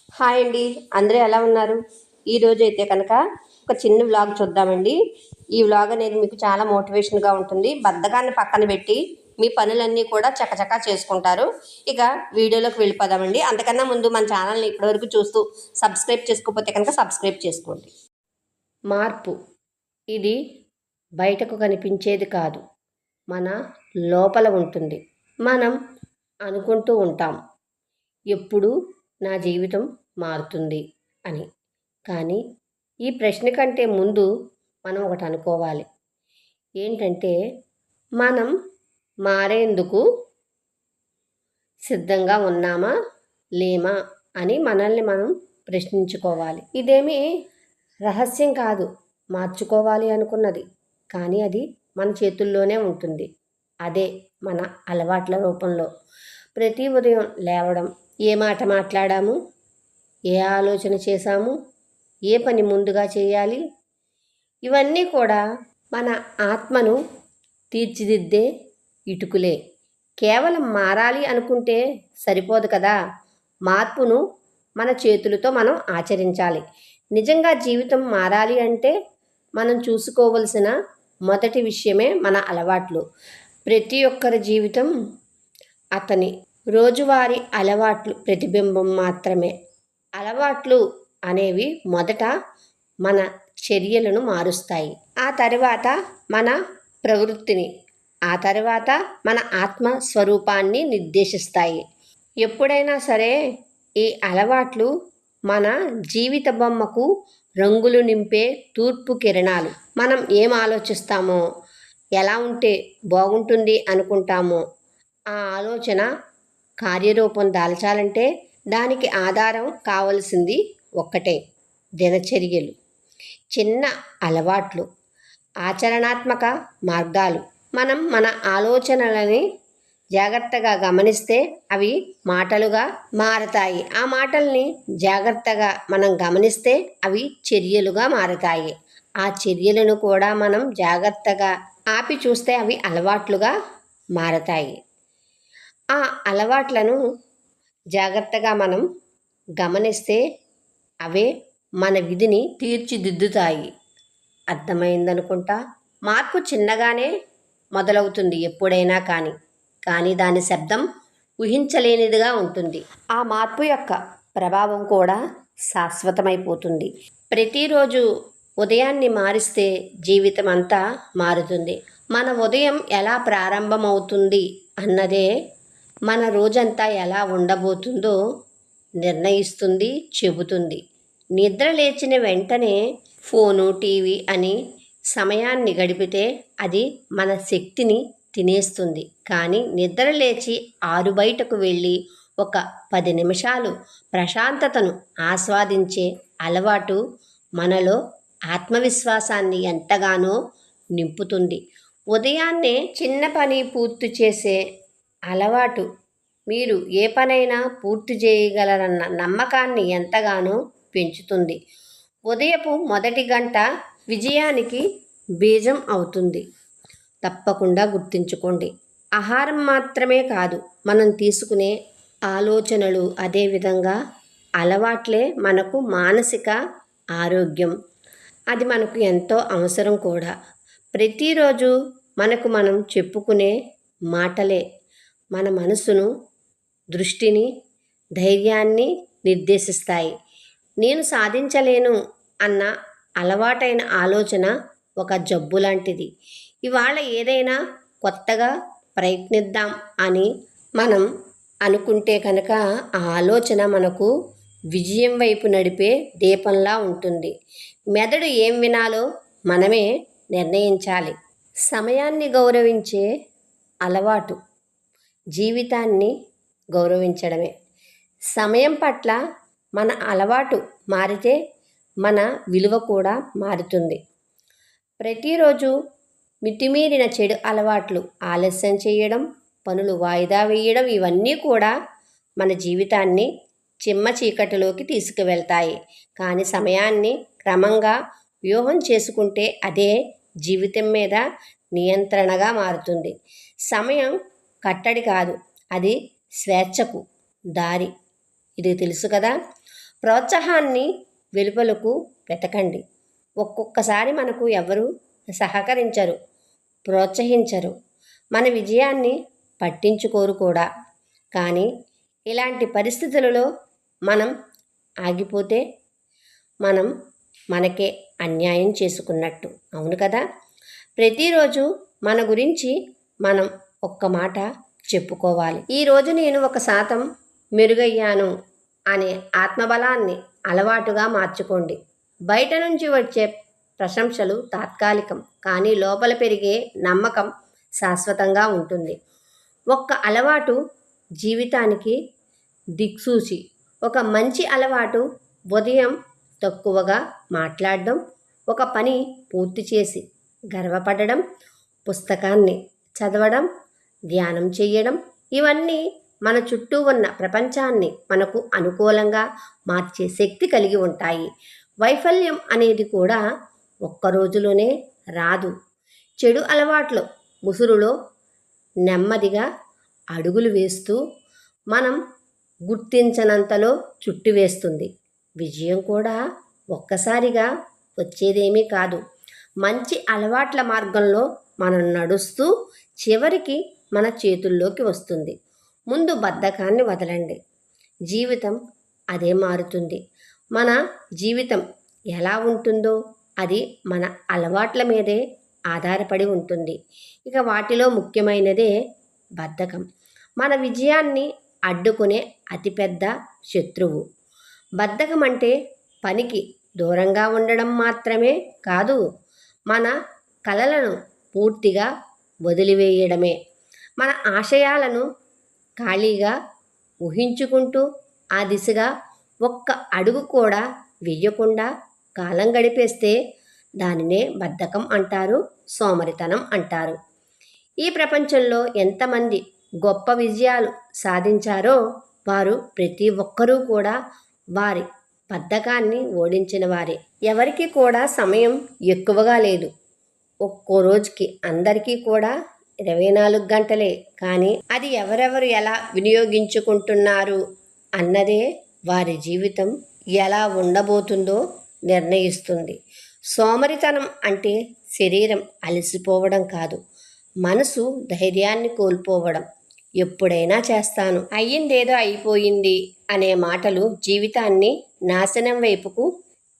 Hi అండి. అందరూ ఎలా ఉన్నారు? ఈరోజు అయితే కనుక ఒక చిన్న వ్లాగ్ చూద్దామండి. ఈ వ్లాగ్ అనేది మీకు చాలా మోటివేషన్గా ఉంటుంది. బద్ధకాన్ని పక్కన పెట్టి మీ పనులన్నీ కూడా చకచకా చేసుకుంటారు. ఇక వీడియోలోకి వెళ్ళిపోదామండి. అంతకన్నా ముందు మన ఛానల్ని ఇప్పటివరకు చూస్తూ సబ్స్క్రైబ్ చేసుకోకపోతే కనుక సబ్స్క్రైబ్ చేసుకోండి. మార్పు ఇది బయటకు కనిపించేది కాదు, మన లోపల ఉంటుంది. మనం అనుకుంటూ ఉంటాం, ఎప్పుడు నా జీవితం మారుతుంది అని. కానీ ఈ ప్రశ్న కంటే ముందు మనం ఒకటి అనుకోవాలి. ఏంటంటే, మనం మారేందుకు సిద్ధంగా ఉన్నామా లేమా అని మనల్ని మనం ప్రశ్నించుకోవాలి. ఇదేమీ రహస్యం కాదు మార్చుకోవాలి అనుకున్నది, కానీ అది మన చేతుల్లోనే ఉంటుంది. అదే మన అలవాట్ల రూపంలో. ప్రతి ఉదయం లేవడం, ఏ మాట మాట్లాడాము, ఏ ఆలోచన చేశాము, ఏ పని ముందుగా చేయాలి, ఇవన్నీ కూడా మన ఆత్మను తీర్చిదిద్దే ఇటుకులే. కేవలం మారాలి అనుకుంటే సరిపోదు కదా, మార్పును మన చేతులతో మనం ఆచరించాలి. నిజంగా జీవితం మారాలి అంటే మనం చూసుకోవలసిన మొదటి విషయమే మన అలవాట్లు. ప్రతి ఒక్కరి జీవితం అతని రోజువారీ అలవాట్లు ప్రతిబింబం మాత్రమే. అలవాట్లు అనేవి మొదట మన చర్యలను మారుస్తాయి, ఆ తర్వాత మన ప్రవృత్తిని, ఆ తర్వాత మన ఆత్మ స్వరూపాన్ని నిర్దేశిస్తాయి. ఎప్పుడైనా సరే ఈ అలవాట్లు మన జీవిత బొమ్మకు రంగులు నింపే తూర్పు కిరణాలు. మనం ఏం ఆలోచిస్తామో, ఎలా ఉంటే బాగుంటుంది అనుకుంటామో, ఆ ఆలోచన కార్యరూపం దాల్చాలంటే దానికి ఆధారం కావలసింది ఒక్కటే: దినచర్యలు, చిన్న అలవాట్లు, ఆచరణాత్మక మార్గాలు. మనం మన ఆలోచనలని జాగ్రత్తగా గమనిస్తే అవి మాటలుగా మారతాయి. ఆ మాటల్ని జాగ్రత్తగా మనం గమనిస్తే అవి చర్యలుగా మారతాయి. ఆ చర్యలను కూడా మనం జాగ్రత్తగా ఆపి చూస్తే అవి అలవాట్లుగా మారతాయి. ఆ అలవాట్లను జాగ్రత్తగా మనం గమనిస్తే అవే మన విధిని తీర్చిదిద్దుతాయి. అర్థమైందనుకుంటా. మార్పు చిన్నగానే మొదలవుతుంది ఎప్పుడైనా, కానీ దాని శబ్దం ఊహించలేనిదిగా ఉంటుంది. ఆ మార్పు యొక్క ప్రభావం కూడా శాశ్వతమైపోతుంది. ప్రతిరోజు ఉదయాన్ని మారిస్తే జీవితం అంతా మారుతుంది. మన ఉదయం ఎలా ప్రారంభమవుతుంది అన్నదే మన రోజంతా ఎలా ఉండబోతుందో నిర్ణయిస్తుంది, చెబుతుంది. నిద్ర లేచిన వెంటనే ఫోను, టీవీ అని సమయాన్ని గడిపితే అది మన శక్తిని తినేస్తుంది. కానీ నిద్ర లేచి ఆరు బయటకు వెళ్ళి ఒక 10 నిమిషాలు ప్రశాంతతను ఆస్వాదించే అలవాటు మనలో ఆత్మవిశ్వాసాన్ని ఎంతగానో నింపుతుంది. ఉదయాన్నే చిన్న పని పూర్తి చేసే అలవాటు మీరు ఏ పనైనా పూర్తి చేయగలరన్న నమ్మకాన్ని ఎంతగానో పెంచుతుంది. ఉదయపు మొదటి గంట విజయానికి బీజం అవుతుంది. తప్పకుండా గుర్తుంచుకోండి. ఆహారం మాత్రమే కాదు, మనం తీసుకునే ఆలోచనలు, అదేవిధంగా అలవాట్లే మనకు మానసిక ఆరోగ్యం. అది మనకు ఎంతో అవసరం కూడా. ప్రతిరోజు మనకు మనం చెప్పుకునే మాటలే మన మనసును, దృష్టిని, ధైర్యాన్ని నిర్దేశిస్తాయి. నేను సాధించలేను అన్న అలవాటైన ఆలోచన ఒక జబ్బు లాంటిది. ఇవాళ ఏదైనా కొత్తగా ప్రయత్నిద్దాం అని మనం అనుకుంటే కనుక ఆ ఆలోచన మనకు విజయం వైపు నడిపే దీపంలా ఉంటుంది. మెదడు ఏం వినాలో మనమే నిర్ణయించాలి. సమయాన్ని గౌరవించే అలవాటు జీవితాన్ని గౌరవించడమే. సమయం పట్ల మన అలవాటు మారితే మన విలువ కూడా మారుతుంది. ప్రతిరోజు మితిమీరిన చెడు అలవాట్లు, ఆలస్యం చేయడం, పనులు వాయిదా వేయడం, ఇవన్నీ కూడా మన జీవితాన్ని చిమ్మ చీకటిలోకి తీసుకువెళ్తాయి. కానీ సమయాన్ని క్రమంగా వ్యూహం చేసుకుంటే అదే జీవితం మీద నియంత్రణగా మారుతుంది. సమయం కట్టడి కాదు, అది స్వేచ్ఛకు దారి. ఇది తెలుసు కదా. ప్రోత్సాహాన్ని వెలుపలకు వెతకండి. ఒక్కొక్కసారి మనకు ఎవరు సహకరించరు, ప్రోత్సహించరు, మన విజయాన్ని పట్టించుకోరు కూడా. కానీ ఇలాంటి పరిస్థితులలో మనం ఆగిపోతే మనం మనకే అన్యాయం చేసుకున్నట్టు. అవును కదా? ప్రతిరోజు మన గురించి మనం ఒక్క మాట చెప్పుకోవాలి. ఈరోజు నేను 1% మెరుగయ్యాను అనే ఆత్మబలాన్ని అలవాటుగా మార్చుకోండి. బయట నుంచి వచ్చే ప్రశంసలు తాత్కాలికం, కానీ లోపల పెరిగే నమ్మకం శాశ్వతంగా ఉంటుంది. ఒక్క అలవాటు జీవితానికి దిక్సూచి. ఒక మంచి అలవాటు ఉదయం తక్కువగా మాట్లాడడం, ఒక పని పూర్తి చేసి గర్వపడడం, పుస్తకాన్ని చదవడం, ధ్యానం చేయడం. ఇవన్నీ మన చుట్టూ ఉన్న ప్రపంచాన్ని మనకు అనుకూలంగా మార్చే శక్తి కలిగి ఉంటాయి. వైఫల్యం అనేది కూడా ఒక్క రోజులోనే రాదు. చెడు అలవాట్ల ముసురులో నెమ్మదిగా అడుగులు వేస్తూ మనం గుర్తించనంతలో చుట్టివేస్తుంది. విజయం కూడా ఒక్కసారిగా వచ్చేదేమీ కాదు. మంచి అలవాట్ల మార్గంలో మనం నడుస్తూ చివరికి మన చేతుల్లోకి వస్తుంది. ముందు బద్ధకాన్ని వదలండి, జీవితం అదే మారుతుంది. మన జీవితం ఎలా ఉంటుందో అది మన అలవాట్ల మీదే ఆధారపడి ఉంటుంది. ఇక వాటిలో ముఖ్యమైనదే బద్ధకం. మన విజయాన్ని అడ్డుకునే అతిపెద్ద శత్రువు. బద్ధకం అంటే పనికి దూరంగా ఉండడం మాత్రమే కాదు, మన కలలను పూర్తిగా వదిలివేయడమే. మన ఆశయాలను ఖాళీగా ఊహించుకుంటూ ఆ దిశగా ఒక్క అడుగు కూడా వెయ్యకుండా కాలం గడిపేస్తే దానినే బద్ధకం అంటారు, సోమరితనం అంటారు. ఈ ప్రపంచంలో ఎంతమంది గొప్ప విజయాలు సాధించారో వారు ప్రతి ఒక్కరూ కూడా వారి బద్ధకాన్ని ఓడించిన వారే. ఎవరికి కూడా సమయం ఎక్కువగా లేదు. ఒక్కో రోజుకి అందరికీ కూడా 24 గంటలే. కానీ అది ఎవరెవరు ఎలా వినియోగించుకుంటున్నారు అన్నదే వారి జీవితం ఎలా ఉండబోతుందో నిర్ణయిస్తుంది. సోమరితనం అంటే శరీరం అలసిపోవడం కాదు, మనసు ధైర్యాన్ని కోల్పోవడం. ఎప్పుడైనా చేస్తాను, అయ్యిందేదో అయిపోయింది అనే మాటలు జీవితాన్ని నాశనం వైపుకు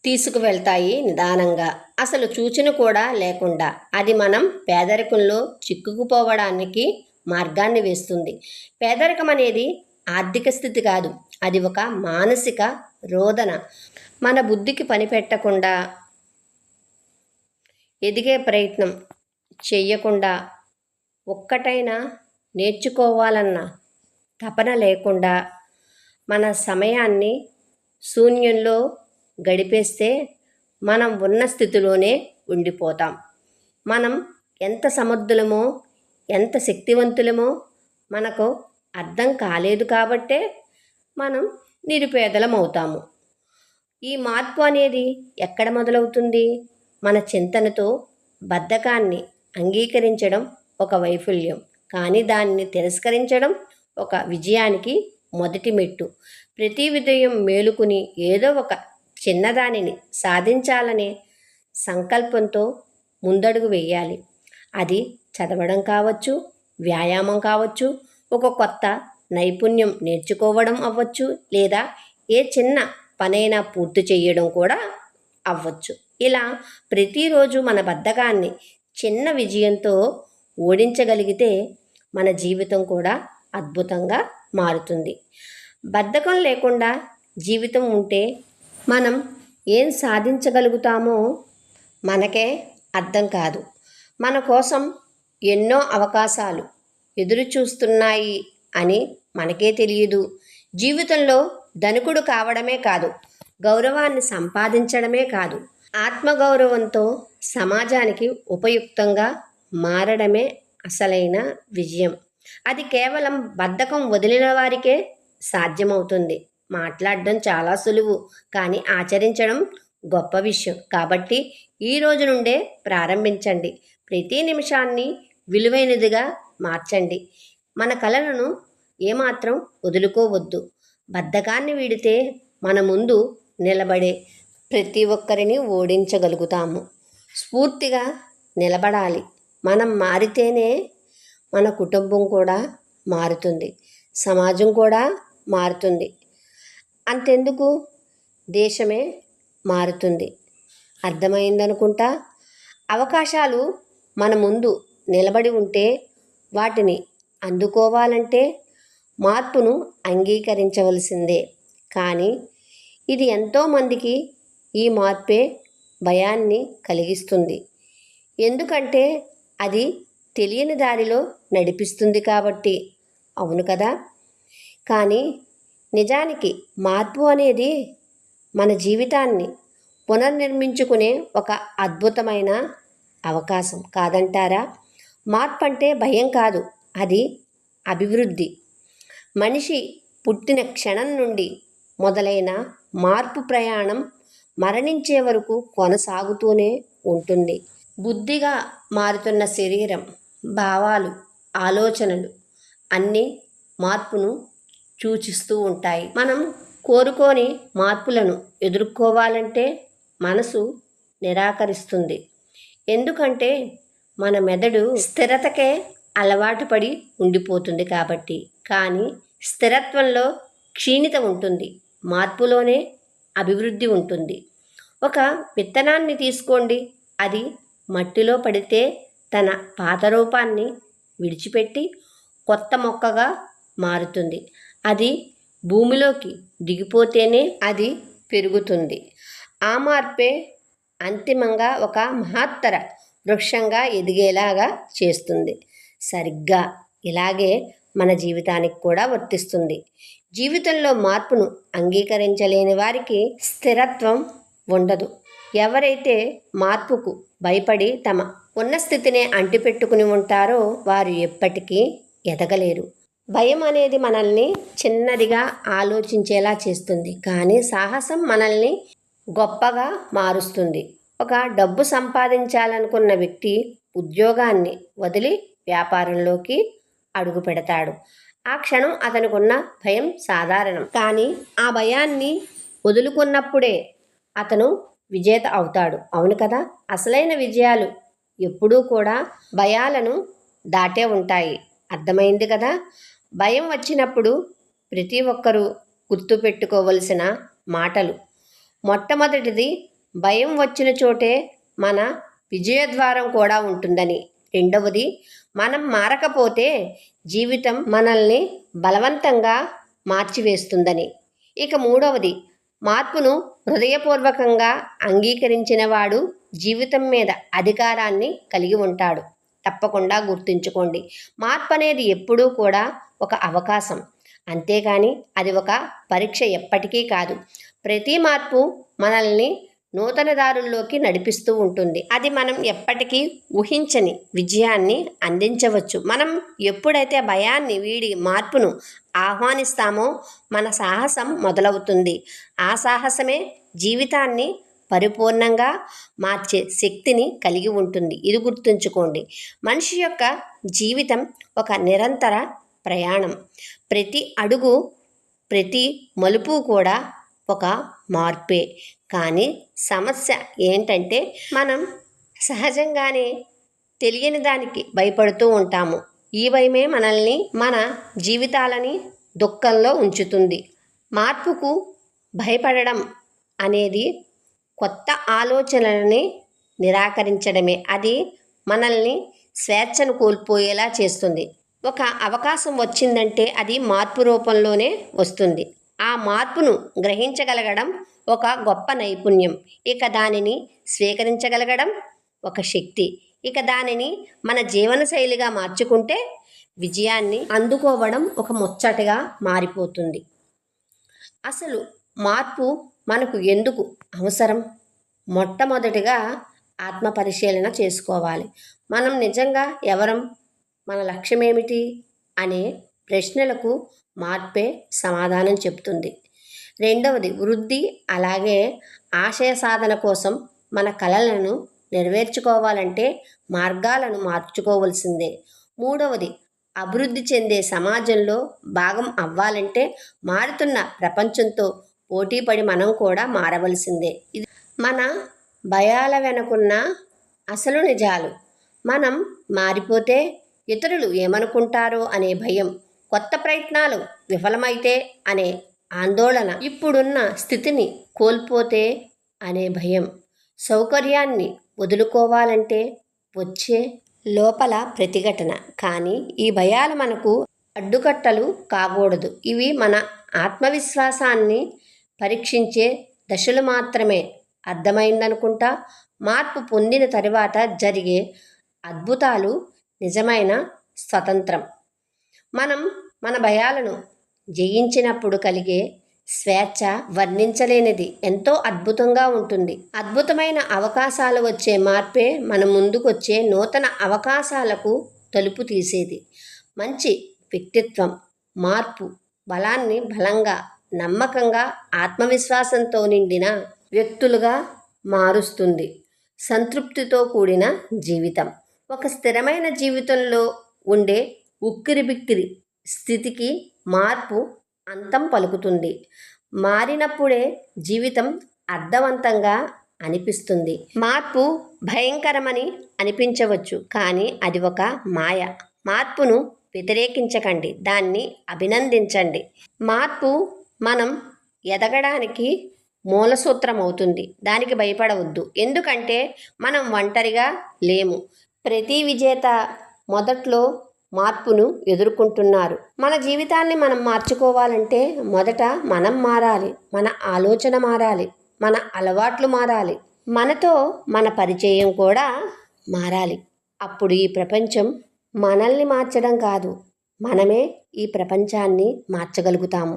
తీసుకువెళ్తాయి నిదానంగా, అసలు సూచన కూడా లేకుండా. అది మనం పేదరికంలో చిక్కుకుపోవడానికి మార్గాన్ని వేస్తుంది. పేదరికం అనేది ఆర్థిక స్థితి కాదు, అది ఒక మానసిక రోదన. మన బుద్ధికి పని పెట్టకుండా, ఎదిగే ప్రయత్నం చెయ్యకుండా, ఒక్కటైనా నేర్చుకోవాలన్న తపన లేకుండా మన సమయాన్ని శూన్యంలో గడిపేస్తే మనం ఉన్న స్థితిలోనే ఉండిపోతాం. మనం ఎంత సమర్థులమో, ఎంత శక్తివంతులమో మనకు అర్థం కాలేదు కాబట్టే మనం నిరుపేదలమవుతాము. ఈ మార్పు అనేది ఎక్కడ మొదలవుతుంది? మన చింతనతో. బద్ధకాన్ని అంగీకరించడం ఒక వైఫల్యం, కానీ దాన్ని తిరస్కరించడం ఒక విజయానికి మొదటి మెట్టు. ప్రతి ఉదయం మేలుకుని ఏదో ఒక చిన్నదానిని సాధించాలనే సంకల్పంతో ముందడుగు వేయాలి. అది చదవడం కావచ్చు, వ్యాయామం కావచ్చు, ఒక కొత్త నైపుణ్యం నేర్చుకోవడం అవ్వచ్చు, లేదా ఏ చిన్న పనైనా పూర్తి చేయడం కూడా అవ్వచ్చు. ఇలా ప్రతిరోజు మన బద్ధకాన్ని చిన్న విజయంతో ఓడించగలిగితే మన జీవితం కూడా అద్భుతంగా మారుతుంది. బద్ధకం లేకుండా జీవితం ఉంటే మనం ఏం సాధించగలుగుతామో మనకే అర్థం కాదు. మన కోసం ఎన్నో అవకాశాలు ఎదురు చూస్తున్నాయి అని మనకే తెలియదు. జీవితంలో ధనికుడు కావడమే కాదు, గౌరవాన్ని సంపాదించడమే కాదు, ఆత్మగౌరవంతో సమాజానికి ఉపయుక్తంగా మారడమే అసలైన విజయం. అది కేవలం బద్ధకం వదిలిన వారికే సాధ్యమవుతుంది. మాట్లాడడం చాలా సులువు, కానీ ఆచరించడం గొప్ప విషయం. కాబట్టి ఈ రోజు నుండే ప్రారంభించండి. ప్రతి నిమిషాన్ని విలువైనదిగా మార్చండి. మన కలలను ఏమాత్రం వదులుకోవద్దు. బద్ధకాన్ని వీడితే మన ముందు నిలబడే ప్రతి ఒక్కరిని ఓడించగలుగుతాము. స్ఫూర్తిగా నిలబడాలి. మనం మారితేనే మన కుటుంబం కూడా మారుతుంది, సమాజం కూడా మారుతుంది. అంతెందుకు, దేశమే మారుతుంది. అర్థమైందనుకుంటా. అవకాశాలు మన ముందు నిలబడి ఉంటే వాటిని అందుకోవాలంటే మార్పును అంగీకరించవలసిందే. కానీ ఇది ఎంతోమందికి ఈ మార్పే భయాన్ని కలిగిస్తుంది. ఎందుకంటే అది తెలియని దారిలో నడిపిస్తుంది కాబట్టి. అవును కదా. కానీ నిజానికి మార్పు అనేది మన జీవితాన్ని పునర్నిర్మించుకునే ఒక అద్భుతమైన అవకాశం కాదంటారా? మార్పు అంటే భయం కాదు, అది అభివృద్ధి. మనిషి పుట్టిన క్షణం నుండి మొదలైన మార్పు ప్రయాణం మరణించే వరకు కొనసాగుతూనే ఉంటుంది. బుద్ధిగా మారుతున్న శరీరం, భావాలు, ఆలోచనలు అన్నీ మార్పును సూచిస్తూ ఉంటాయి. మనం కోరుకోని మార్పులను ఎదుర్కోవాలంటే మనసు నిరాకరిస్తుంది. ఎందుకంటే మన మెదడు స్థిరతకే అలవాటు పడి ఉండిపోతుంది కాబట్టి. కానీ స్థిరత్వంలో క్షీణత ఉంటుంది, మార్పులోనే అభివృద్ధి ఉంటుంది. ఒక విత్తనాన్ని తీసుకోండి. అది మట్టిలో పడితే తన పాత రూపాన్ని విడిచిపెట్టి కొత్త మొక్కగా మారుతుంది. అది భూమిలోకి దిగిపోతేనే అది పెరుగుతుంది. ఆ మార్పే అంతిమంగా ఒక మహత్తర వృక్షంగా ఎదిగేలాగా చేస్తుంది. సరిగ్గా ఇలాగే మన జీవితానికి కూడా వర్తిస్తుంది. జీవితంలో మార్పును అంగీకరించలేని వారికి స్థిరత్వం ఉండదు. ఎవరైతే మార్పుకు భయపడి తమ ఉన్న స్థితినే అంటిపెట్టుకుని ఉంటారో వారు ఎప్పటికీ ఎదగలేరు. భయం అనేది మనల్ని చిన్నదిగా ఆలోచించేలా చేస్తుంది, కానీ సాహసం మనల్ని గొప్పగా మారుస్తుంది. ఒక డబ్బు సంపాదించాలనుకున్న వ్యక్తి ఉద్యోగాన్ని వదిలి వ్యాపారంలోకి అడుగు పెడతాడు. ఆ క్షణం అతనికున్న భయం సాధారణం, కానీ ఆ భయాన్ని వదులుకున్నప్పుడే అతను విజేత అవుతాడు. అవును కదా. అసలైన విజయాలు ఎప్పుడూ కూడా భయాలను దాటే ఉంటాయి. అర్థమైంది కదా. భయం వచ్చినప్పుడు ప్రతి ఒక్కరూ గుర్తుపెట్టుకోవలసిన మాటలు: మొట్టమొదటిది, భయం వచ్చిన చోటే మన విజయద్వారం కూడా ఉంటుందని. రెండవది, మనం మారకపోతే జీవితం మనల్ని బలవంతంగా మార్చివేస్తుందని. ఇక మూడవది, మార్పును హృదయపూర్వకంగా అంగీకరించినవాడు జీవితం మీద అధికారాన్ని కలిగి ఉంటాడు. తప్పకుండా గుర్తుంచుకోండి, మార్పు అనేది ఎప్పుడూ కూడా ఒక అవకాశం, అంతేగాని అది ఒక పరీక్ష ఎప్పటికీ కాదు. ప్రతి మార్పు మనల్ని నూతన దారుల్లోకి నడిపిస్తూ ఉంటుంది. అది మనం ఎప్పటికీ ఊహించని విజయాన్ని అందించవచ్చు. మనం ఎప్పుడైతే భయాన్ని వీడి మార్పును ఆహ్వానిస్తామో మన సాహసం మొదలవుతుంది. ఆ సాహసమే జీవితాన్ని పరిపూర్ణంగా మార్చే శక్తిని కలిగి ఉంటుంది. ఇది గుర్తుంచుకోండి. మనిషి యొక్క జీవితం ఒక నిరంతర ప్రయాణం. ప్రతి అడుగు, ప్రతి మలుపు కూడా ఒక మార్పే. కానీ సమస్య ఏంటంటే మనం సహజంగానే తెలియని దానికి భయపడుతూ ఉంటాము. ఈ భయమే మనల్ని, మన జీవితాలని దుఃఖంలో ఉంచుతుంది. మార్పుకు భయపడడం అనేది కొత్త ఆలోచనలని నిరాకరించడమే. అది మనల్ని స్వేచ్ఛను కోల్పోయేలా చేస్తుంది. ఒక అవకాశం వచ్చిందంటే అది మార్పు రూపంలోనే వస్తుంది. ఆ మార్పును గ్రహించగలగడం ఒక గొప్ప నైపుణ్యం. ఇక దానిని స్వీకరించగలగడం ఒక శక్తి. ఇక దానిని మన జీవనశైలిగా మార్చుకుంటే విజయాన్ని అందుకోవడం ఒక ముచ్చటగా మారిపోతుంది. అసలు మార్పు మనకు ఎందుకు అవసరం? మొట్టమొదటిగా ఆత్మపరిశీలన చేసుకోవాలి. మనం నిజంగా ఎవరం, మన లక్ష్యం ఏమిటి అనే ప్రశ్నలకు మార్పే సమాధానం చెప్తుంది. రెండవది వృద్ధి, అలాగే ఆశయ సాధన కోసం మన కలలను నెరవేర్చుకోవాలంటే మార్గాలను మార్చుకోవాల్సిందే. మూడవది అభివృద్ధి చెందే సమాజంలో భాగం అవ్వాలంటే మారుతున్న ప్రపంచంతో పోటీ పడి మనం కూడా మారవలసిందే. ఇది మన భయాల వెనుకున్న అసలు నిజాలు. మనం మారిపోతే ఇతరులు ఏమనుకుంటారో అనే భయం, కొత్త ప్రయత్నాలు విఫలమైతే అనే ఆందోళన, ఇప్పుడున్న స్థితిని కోల్పోతే అనే భయం, సౌకర్యాన్ని వదులుకోవాలంటే వచ్చే లోపల ప్రతిఘటన. కానీ ఈ భయాలు మనకు అడ్డుకట్టలు కాకూడదు. ఇవి మన ఆత్మవిశ్వాసాన్ని పరీక్షించే దశలు మాత్రమే. అర్థమైందనుకుంటా. మార్పు పొందిన తరువాత జరిగే అద్భుతాలు నిజమైన స్వతంత్రం. మనం మన భయాలను జయించినప్పుడు కలిగే స్వేచ్ఛ వర్ణించలేనిది, ఎంతో అద్భుతంగా ఉంటుంది. అద్భుతమైన అవకాశాలు వచ్చే మార్పే మన ముందుకొచ్చే నూతన అవకాశాలకు తలుపు తీసేది. మంచి వ్యక్తిత్వం మార్పు బలాన్ని బలంగా, నమ్మకంగా, ఆత్మవిశ్వాసంతో నిండిన వ్యక్తులుగా మారుస్తుంది. సంతృప్తితో కూడిన జీవితం. ఒక స్థిరమైన జీవితంలో ఉండే ఉక్కిరిబిక్కిరి స్థితికి మార్పు అంతం పలుకుతుంది. మారినప్పుడే జీవితం అర్థవంతంగా అనిపిస్తుంది. మార్పు భయంకరమని అనిపించవచ్చు, కానీ అది ఒక మాయ. మార్పును వ్యతిరేకించకండి, దాన్ని అభినందించండి. మార్పు మనం ఎదగడానికి మూలసూత్రం అవుతుంది. దానికి భయపడవద్దు, ఎందుకంటే మనం ఒంటరిగా లేము. ప్రతి విజేత మొదట్లో మార్పును ఎదుర్కొంటున్నారు. మన జీవితాన్ని మనం మార్చుకోవాలంటే మొదట మనం మారాలి. మన ఆలోచన మారాలి, మన అలవాట్లు మారాలి, మనతో మన పరిచయం కూడా మారాలి. అప్పుడు ఈ ప్రపంచం మనల్ని మార్చడం కాదు, మనమే ఈ ప్రపంచాన్ని మార్చగలుగుతాము.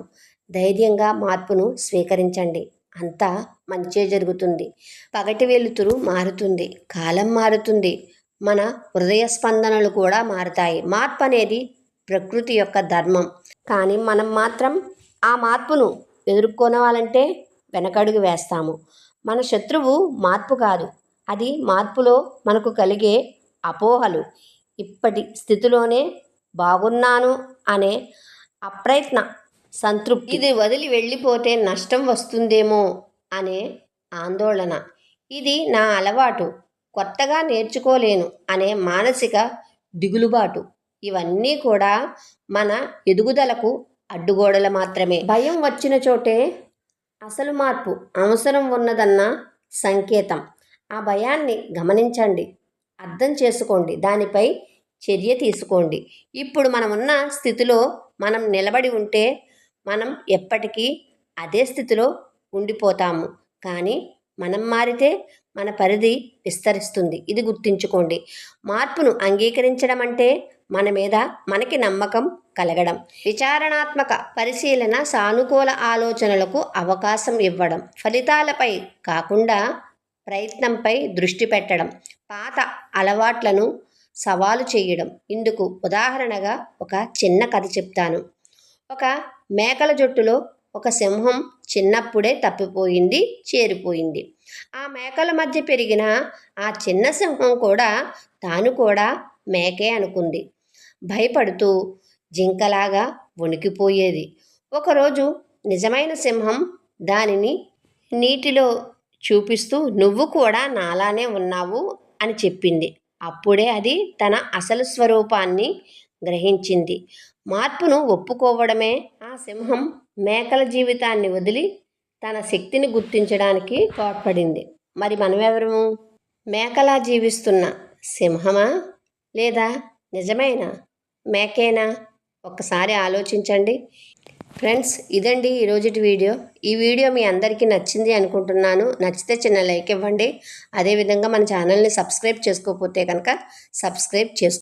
ధైర్యంగా మార్పును స్వీకరించండి, అంతా మంచే జరుగుతుంది. పగటి వెలుతురు మారుతుంది, కాలం మారుతుంది, మన హృదయ స్పందనలు కూడా మారుతాయి. మార్పు అనేది ప్రకృతి యొక్క ధర్మం. కానీ మనం మాత్రం ఆ మార్పును ఎదుర్కొనాలంటే వెనకడుగు వేస్తాము. మన శత్రువు మార్పు కాదు, అది మార్పులో మనకు కలిగే అపోహలు. ఇప్పటి స్థితిలోనే బాగున్నాను అనే అప్రయత్న సంతృప్తి, ఇది వదిలి వెళ్ళిపోతే నష్టం వస్తుందేమో అనే ఆందోళన, ఇది నా అలవాటు, కొత్తగా నేర్చుకోలేను అనే మానసిక దిగులుబాటు, ఇవన్నీ కూడా మన ఎదుగుదలకు అడ్డుగోడలు మాత్రమే. భయం వచ్చిన చోటే అసలు మార్పు అవసరం ఉన్నదన్న సంకేతం. ఆ భయాన్ని గమనించండి, అర్థం చేసుకోండి, దానిపై చర్య తీసుకోండి. ఇప్పుడు మనం ఉన్న స్థితిలో మనం నిలబడి ఉంటే మనం ఎప్పటికీ అదే స్థితిలో ఉండిపోతాము. కానీ మనం మారితే మన పరిధి విస్తరిస్తుంది. ఇది గుర్తుంచుకోండి. మార్పును అంగీకరించడం అంటే మన మీద మనకి నమ్మకం కలగడం, విచారణాత్మక పరిశీలన, సానుకూల ఆలోచనలకు అవకాశం ఇవ్వడం, ఫలితాలపై కాకుండా ప్రయత్నంపై దృష్టి పెట్టడం, పాత అలవాట్లను సవాలు చేయడం. ఇందుకు ఉదాహరణగా ఒక చిన్న కథ చెప్తాను. ఒక మేకల జట్టులో ఒక సింహం చిన్నప్పుడే తప్పిపోయింది, చేరిపోయింది. ఆ మేకల మధ్య పెరిగిన ఆ చిన్న సింహం కూడా తాను కూడా మేకే అనుకుంది. భయపడుతూ జింకలాగా వణికిపోయేది. ఒకరోజు నిజమైన సింహం దానిని నీటిలో చూపిస్తూ నువ్వు కూడా నాలానే ఉన్నావు అని చెప్పింది. అప్పుడే అది తన అసలు స్వరూపాన్ని గ్రహించింది. మార్పును ఒప్పుకోవడమే ఆ సింహం మేకల జీవితాన్ని వదిలి తన శక్తిని గుర్తించడానికి తోడ్పడింది. మరి మనమెవరము? మేకలా జీవిస్తున్న సింహమా, లేదా నిజమైన మేకేనా? ఒక్కసారి ఆలోచించండి. ఫ్రెండ్స్, ఇదండి ఈరోజుటి వీడియో. ఈ వీడియో మీ అందరికీ నచ్చింది అనుకుంటున్నాను. నచ్చితే చిన్న లైక్ ఇవ్వండి. అదేవిధంగా మన ఛానల్ని సబ్స్క్రైబ్ చేసుకోకపోతే కనుక సబ్స్క్రైబ్ చేసుకోండి.